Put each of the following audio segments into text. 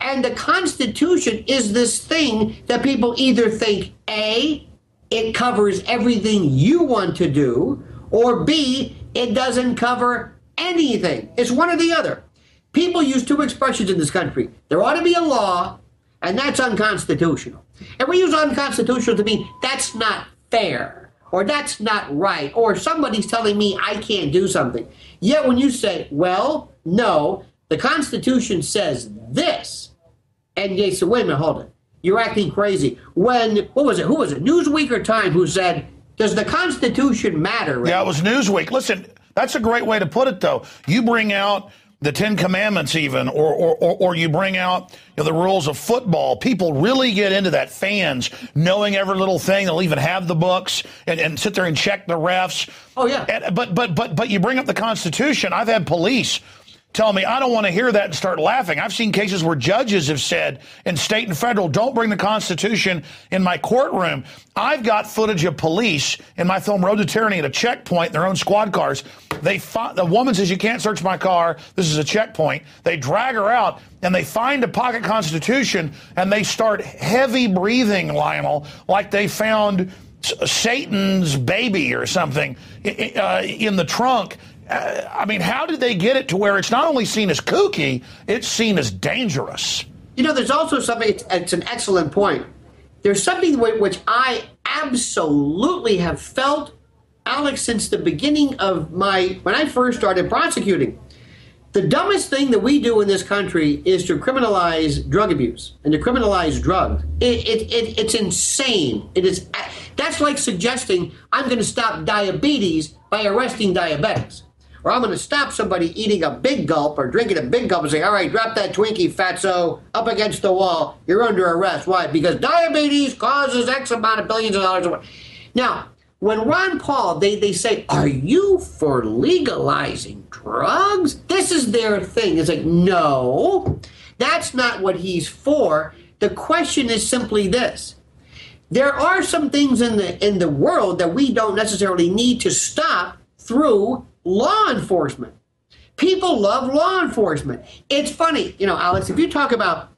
And the Constitution is this thing that people either think, A, it covers everything you want to do, or B, it doesn't cover anything. It's one or the other. People use two expressions in this country. There ought to be a law, and that's unconstitutional. And we use unconstitutional to mean that's not fair, or that's not right, or somebody's telling me I can't do something. Yet when you say, well, no, the Constitution says this, and they say, wait a minute, hold it. You're acting crazy. When, what was it? Who was it? Newsweek or Time who said, does the Constitution matter? Yeah, it was Newsweek. Listen, that's a great way to put it, though. You bring out the Ten Commandments even, or you bring out the rules of football. People really get into that, fans, knowing every little thing. They'll even have the books and sit there and check the refs. Oh, yeah. But you bring up the Constitution. I've had police tell me, I don't want to hear that, and start laughing. I've seen cases where judges have said, in state and federal, don't bring the Constitution in my courtroom. I've got footage of police in my film Road to Tyranny at a checkpoint in their own squad cars. The woman says, you can't search my car. This is a checkpoint. They drag her out, and they find a pocket Constitution, and they start heavy breathing, Lionel, like they found Satan's baby or something in the trunk. I mean, how did they get it to where it's not only seen as kooky, it's seen as dangerous? There's also something, it's an excellent point. There's something which I absolutely have felt, Alex, since the beginning of when I first started prosecuting. The dumbest thing that we do in this country is to criminalize drug abuse and to criminalize drugs. It's insane. That's like suggesting I'm going to stop diabetes by arresting diabetics. Or I'm going to stop somebody eating a big gulp or drinking a big gulp and say, all right, drop that Twinkie, fatso, up against the wall. You're under arrest. Why? Because diabetes causes X amount of billions of dollars. Now, when Ron Paul, they say, are you for legalizing drugs? This is their thing. It's like, no, that's not what he's for. The question is simply this. There are some things in the world that we don't necessarily need to stop through law enforcement. People love law enforcement. It's funny, Alex, if you talk about,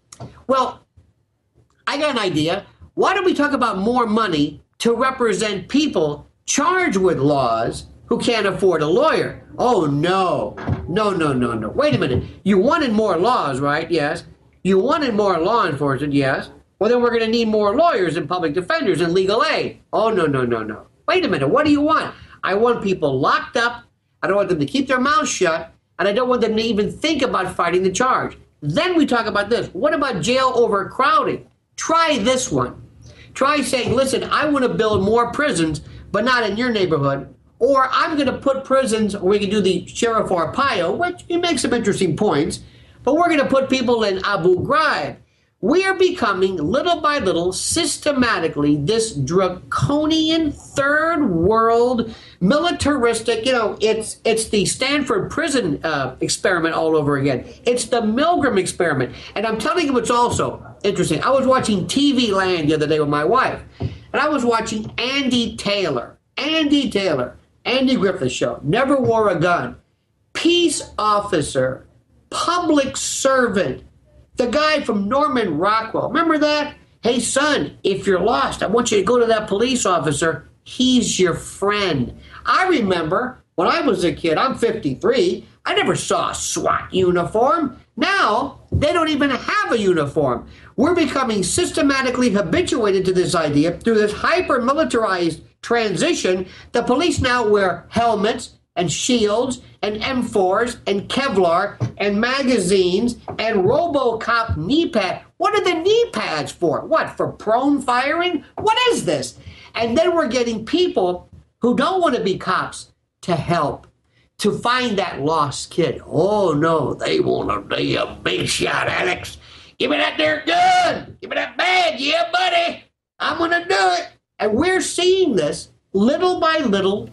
well, I got an idea. Why don't we talk about more money to represent people charged with laws who can't afford a lawyer? Oh, no. Wait a minute. You wanted more laws, right? Yes. You wanted more law enforcement, yes. Well, then we're going to need more lawyers and public defenders and legal aid. Oh, no. Wait a minute. What do you want? I want people locked up. I don't want them to keep their mouths shut. And I don't want them to even think about fighting the charge. Then we talk about this. What about jail overcrowding? Try this one. Try saying, listen, I want to build more prisons, but not in your neighborhood. Or I'm going to put prisons, or we can do the Sheriff Arpaio, which he makes some interesting points, but we're going to put people in Abu Ghraib. We are becoming, little by little, systematically, this draconian third world, militaristic, it's the Stanford prison experiment all over again. It's the Milgram experiment. And I'm telling you what's also interesting. I was watching TV Land the other day with my wife, and I was watching Andy Griffith's show, never wore a gun, peace officer, public servant, the guy from Norman Rockwell. Remember that? Hey, son, if you're lost, I want you to go to that police officer. He's your friend. I remember when I was a kid, I'm 53, I never saw a SWAT uniform. Now, they don't even have a uniform. We're becoming systematically habituated to this idea through this hyper-militarized transition. The police now wear helmets and shields and M4s and Kevlar and magazines and RoboCop knee pad. What are the knee pads for? What, for prone firing? What is this? And then we're getting people who don't want to be cops to help, to find that lost kid. Oh, no, they want to be a big shot, Alex. Give me that there gun. Give me that badge. Yeah, buddy. I'm going to do it. And we're seeing this little by little,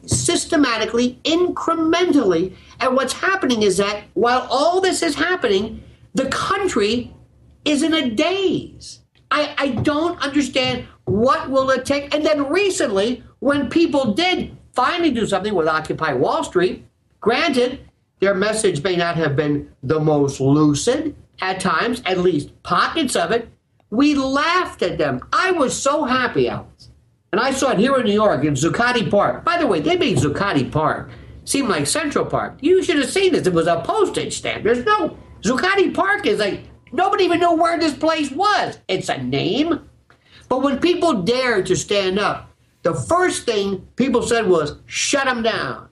systematically, incrementally. And what's happening is that while all this is happening, the country is in a daze. I don't understand what will it take. And then recently, when people did finally do something with Occupy Wall Street, granted, Their message may not have been the most lucid at times, at least pockets of it. We laughed at them. I was so happy, Alex. And I saw it here in New York in Zuccotti Park. By the way, they made Zuccotti Park seem like Central Park. You should have seen this. It was a postage stamp. There's no... Zuccotti Park is like... Nobody even knew where this place was. It's a name. But when people dared to stand up, the first thing people said was, shut them down.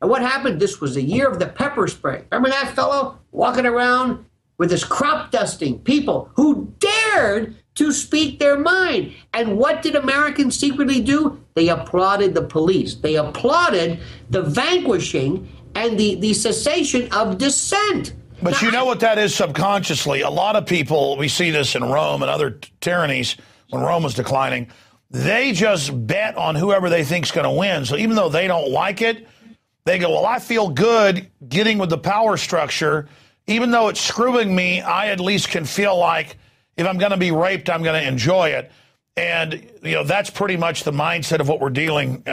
And what happened? This was the year of the pepper spray. Remember that fellow walking around with his crop dusting people who dared to speak their mind? And what did Americans secretly do? They applauded the police. They applauded the vanquishing and the cessation of dissent. But you know what that is subconsciously? A lot of people, we see this in Rome and other tyrannies when Rome was declining, they just bet on whoever they think's going to win. So even though they don't like it, they go, well, I feel good getting with the power structure. Even though it's screwing me, I at least can feel like if I'm going to be raped, I'm going to enjoy it. And, that's pretty much the mindset of what we're dealing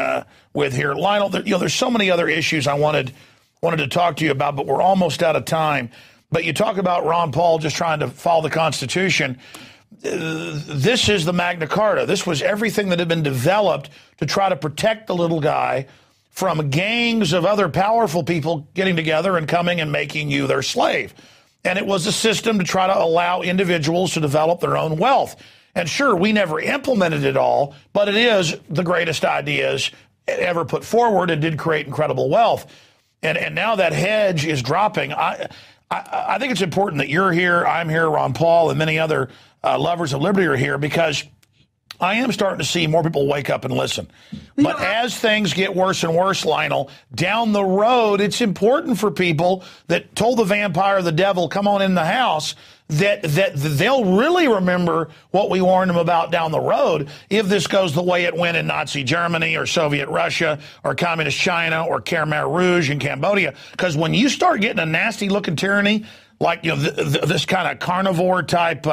with here. Lionel, there's so many other issues I wanted to talk to you about, but we're almost out of time. But you talk about Ron Paul just trying to follow the Constitution. This is the Magna Carta. This was everything that had been developed to try to protect the little guy from gangs of other powerful people getting together and coming and making you their slave. And it was a system to try to allow individuals to develop their own wealth. And sure, we never implemented it all, but it is the greatest ideas ever put forward and did create incredible wealth. And now that hedge is dropping. I think it's important that you're here, I'm here, Ron Paul, and many other lovers of liberty are here, because I am starting to see more people wake up and listen. But as things get worse and worse, Lionel, down the road, it's important for people that told the vampire, the devil, come on in the house, that they'll really remember what we warned them about down the road if this goes the way it went in Nazi Germany or Soviet Russia or Communist China or Khmer Rouge in Cambodia. Because when you start getting a nasty-looking tyranny, like this kind of carnivore type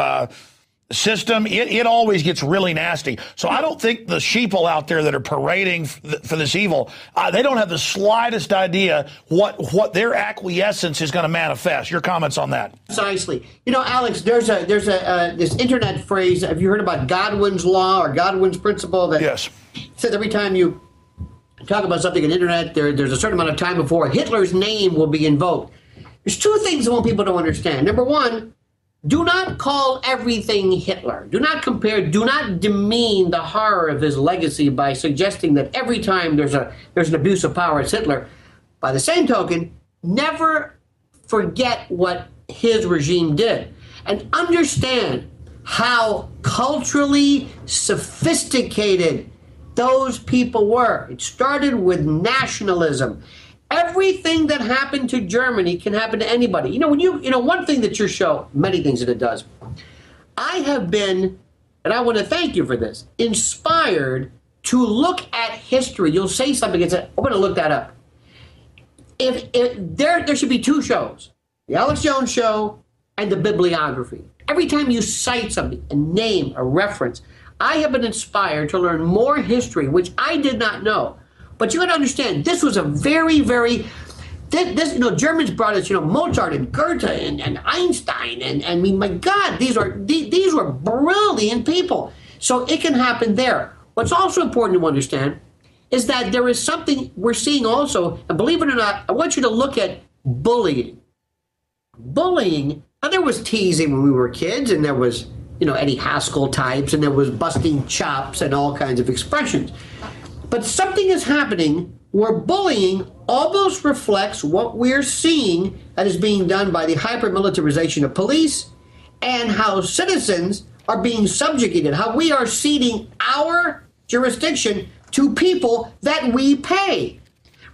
system, it always gets really nasty. So I don't think the sheeple out there that are parading for this evil, they don't have the slightest idea what their acquiescence is going to manifest. Your comments on that? Precisely. Alex, there's this internet phrase. Have you heard about Godwin's law or Godwin's principle? That yes. Says every time you talk about something on the internet, there's a certain amount of time before Hitler's name will be invoked. There's two things I want people to understand. Number one, do not call everything Hitler. Do not compare, do not demean the horror of his legacy by suggesting that every time there's an abuse of power, it's Hitler. By the same token, never forget what his regime did. And understand how culturally sophisticated those people were. It started with nationalism. Everything that happened to Germany can happen to anybody. One thing that your show, many things that it does, I have been, and I want to thank you for this, inspired to look at history. You'll say something and say, I'm going to look that up. If there should be two shows, the Alex Jones Show and the bibliography. Every time you cite something, a name, a reference, I have been inspired to learn more history, which I did not know. But you got to understand, this was a very, very, Germans brought us, Mozart and Goethe and Einstein, and I mean, my God, these were brilliant people. So it can happen there. What's also important to understand is that there is something we're seeing also, and believe it or not, I want you to look at bullying. Bullying, now there was teasing when we were kids, and there was, Eddie Haskell types, and there was busting chops and all kinds of expressions. But something is happening where bullying almost reflects what we're seeing that is being done by the hyper-militarization of police and how citizens are being subjugated, how we are ceding our jurisdiction to people that we pay.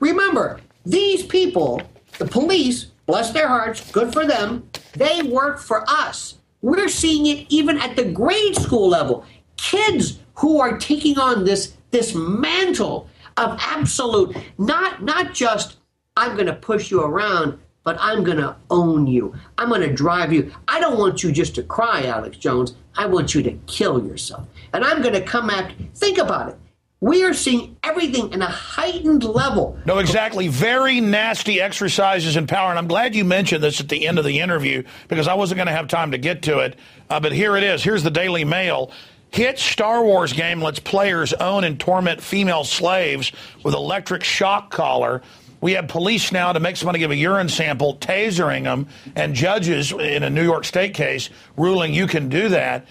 Remember, these people, the police, bless their hearts, good for them, they work for us. We're seeing it even at the grade school level. Kids who are taking on this mantle of absolute, not just, I'm going to push you around, but I'm going to own you. I'm going to drive you. I don't want you just to cry, Alex Jones. I want you to kill yourself. And I'm going to come after, think about it. We are seeing everything in a heightened level. No, exactly. Very nasty exercises in power. And I'm glad you mentioned this at the end of the interview because I wasn't going to have time to get to it. But here it is. Here's the Daily Mail. Hit Star Wars game lets players own and torment female slaves with electric shock collar. We have police now to make somebody give a urine sample, tasering them, and judges in a New York State case ruling you can do that.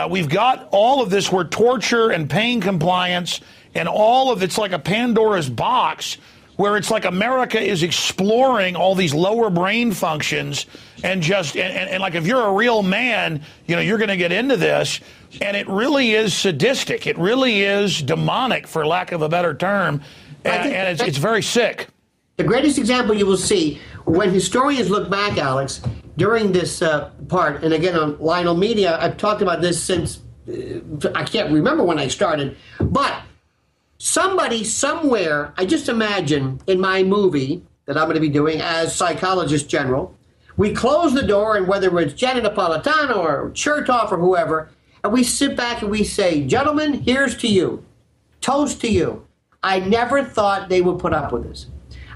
We've got all of this where torture and pain compliance and all of it's like a Pandora's box where it's like America is exploring all these lower brain functions and just and like if you're a real man, you know, you're going to get into this. And it really is sadistic. It really is demonic, for lack of a better term. And it's very sick. The greatest example you will see when historians look back, Alex, during this part, and again on Lionel Media, I've talked about this since, I can't remember when I started, but somebody somewhere, I just imagine in my movie that I'm going to be doing as Psychologist General, we close the door, and whether it's Janet Napolitano or Chertoff or whoever, and we sit back and we say, gentlemen, here's to you. Toast to you. I never thought they would put up with this.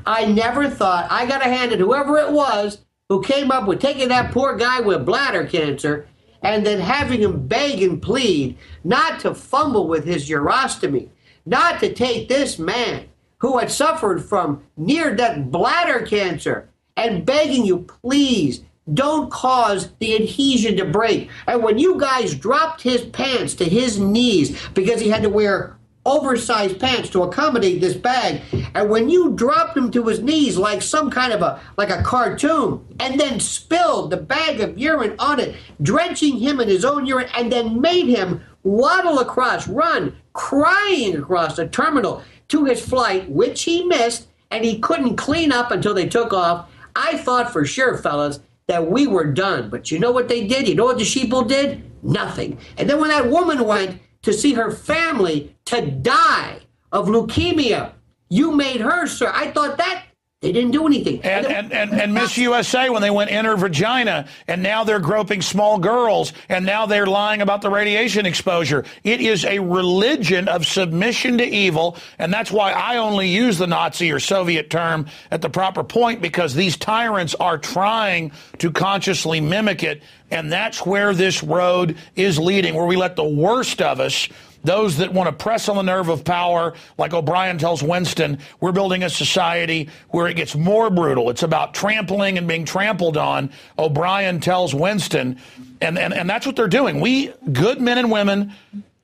I never thought, I got to hand it whoever it was who came up with taking that poor guy with bladder cancer and then having him beg and plead not to fumble with his urostomy, not to take this man who had suffered from near-death bladder cancer and begging you, please, don't cause the adhesion to break. And when you guys dropped his pants to his knees because he had to wear oversized pants to accommodate this bag, and when you dropped him to his knees like some kind of a cartoon, and then spilled the bag of urine on it, drenching him in his own urine, and then made him waddle across, run, crying across the terminal to his flight, which he missed, and he couldn't clean up until they took off, I thought for sure, fellas, that we were done. But you know what they did? You know what the sheeple did? Nothing. And then when that woman went to see her family to die of leukemia, you made her, sir. I thought that they didn't do anything. And Miss USA, when they went in her vagina, and now they're groping small girls, and now they're lying about the radiation exposure. It is a religion of submission to evil, and that's why I only use the Nazi or Soviet term at the proper point, because these tyrants are trying to consciously mimic it, and that's where this road is leading, where we let the worst of us, those that want to press on the nerve of power, like O'Brien tells Winston, we're building a society where it gets more brutal. It's about trampling and being trampled on, O'Brien tells Winston. And that's what they're doing. We, good men and women,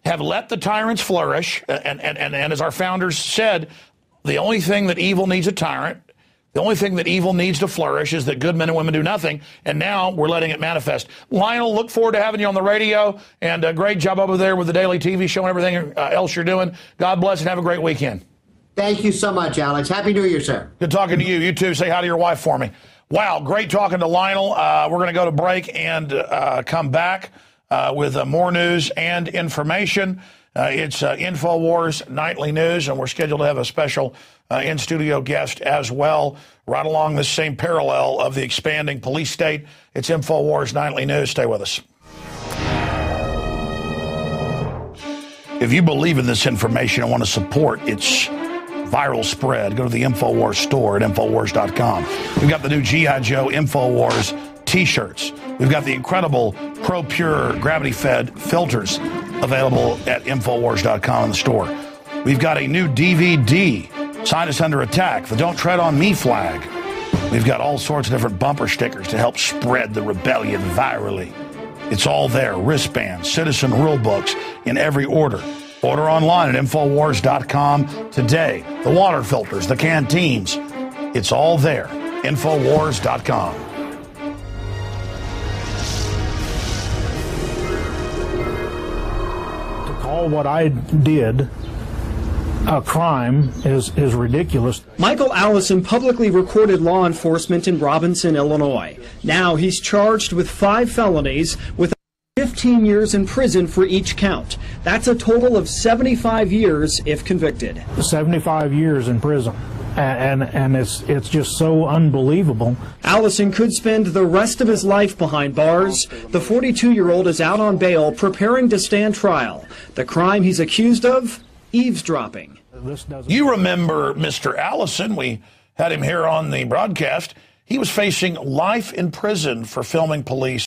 have let the tyrants flourish. And as our founders said, the only thing that evil needs a tyrant, the only thing that evil needs to flourish is that good men and women do nothing, and now we're letting it manifest. Lionel, look forward to having you on the radio, and a great job over there with the daily TV show and everything else you're doing. God bless and have a great weekend. Thank you so much, Alex. Happy New Year, sir. Good talking to you. You too. Say hi to your wife for me. Wow, great talking to Lionel. We're going to go to break and come back with more news and information. It's Infowars Nightly News, and we're scheduled to have a special in-studio guest as well, right along the same parallel of the expanding police state. It's Infowars Nightly News. Stay with us. If you believe in this information and want to support its viral spread, go to the Infowars store at Infowars.com. We've got the new G.I. Joe Infowars T-shirts. We've got the incredible Pro Pure gravity-fed filters available at Infowars.com in the store. We've got a new DVD, Scientists Under Attack, the Don't Tread on Me flag. We've got all sorts of different bumper stickers to help spread the rebellion virally. It's all there. Wristbands, citizen rule books in every order. Order online at Infowars.com today. The water filters, the canteens. It's all there. Infowars.com. To call what I did a crime is ridiculous. Michael Allison publicly recorded law enforcement in Robinson, Illinois. Now he's charged with 5 felonies with 15 years in prison for each count. That's a total of 75 years if convicted. 75 years in prison. And it's just so unbelievable. Allison could spend the rest of his life behind bars. The 42-year-old is out on bail preparing to stand trial. The crime he's accused of? eavesdropping. You remember Mr. Allison. We had him here on the broadcast. He was facing life in prison for filming police.